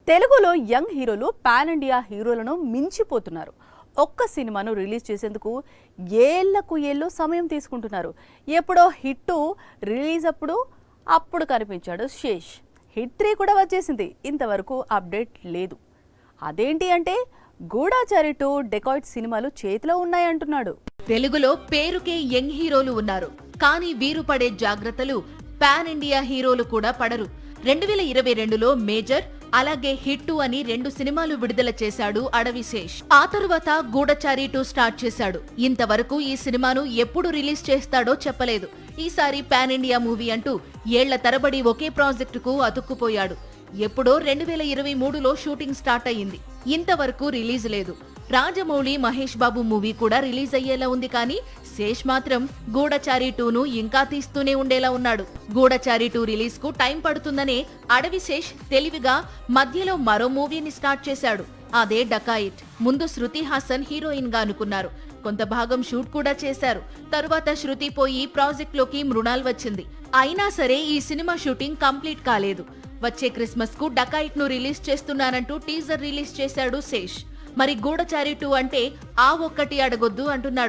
తెలుగులో యంగ్ హీరోలు pan India హీరోలను మించిపోతున్నారు. ఒక్క సినిమాను రిలీజ్ చేసేందుకు ఏళ్లకు ఏళ్ళు సమయం తీసుకుంటున్నారు. ఎప్పుడో హిట్ రిలీజ్ అప్పుడు కనిపించాడు శేష్. హిట్ 3 కూడా వచ్చేసింది. ఇంతవరకు అప్డేట్ లేదు. అదేంటి అంటే గూఢచారి 2 డెకాయిట్ సినిమాలు చేతిలో ఉన్నాయంటున్నాడు. తెలుగులో పేరుకే యంగ్ హీరోలు ఉన్నారు, కానీ వీరు పడే జాగ్రత్తలు పాన్ ఇండియా హీరోలు కూడా పడరు. 2022లో మేజర్, అలాగే హిట్ 2 అని 2 సినిమాలు విడుదల చేశాడు అడవి శేష్. ఆ తరువాత గూఢచారి 2 స్టార్ట్ చేశాడు. ఇంతవరకు ఈ సినిమాను ఎప్పుడు రిలీజ్ చేస్తాడో చెప్పలేదు. ఈసారి పాన్ ఇండియా మూవీ అంటూ ఏళ్ల తరబడి ఒకే ప్రాజెక్టుకు అతుక్కుపోయాడు. ఎప్పుడో 2023లో షూటింగ్ స్టార్ట్ అయ్యింది. ఇంతవరకు రిలీజ్ లేదు. రాజమౌళి, మహేష్ బాబు మూవీ కూడా రిలీజ్ అయ్యేలా ఉంది, కానీ శేష్ మాత్రం గూఢచారి 2ను ఇంకా తీస్తూనే ఉండేలా ఉన్నాడు. గూఢచారి 2 రిలీజ్ కు టైం పడుతుందనే అడవి శేష్ తెలివిగా మధ్యలో మరో మూవీని స్టార్ట్ చేశాడు. అదే డకాయిట్. ముందు శృతి హాసన్ హీరోయిన్ గా అనుకున్నారు. కొంత భాగం షూట్ కూడా చేశారు. తరువాత శృతి పోయి ప్రాజెక్ట్ లోకి మృణాల్ వచ్చింది. అయినా సరే ఈ సినిమా షూటింగ్ కంప్లీట్ కాలేదు. వచ్చే క్రిస్మస్ కు డకాయిట్ ను రిలీజ్ చేస్తున్నానంటూ టీజర్ రిలీజ్ చేశాడు శేష్. మరి గూఢచారి 2 అంటే ఆ ఒక్కటి అడగొద్దు అంటున్నాడు.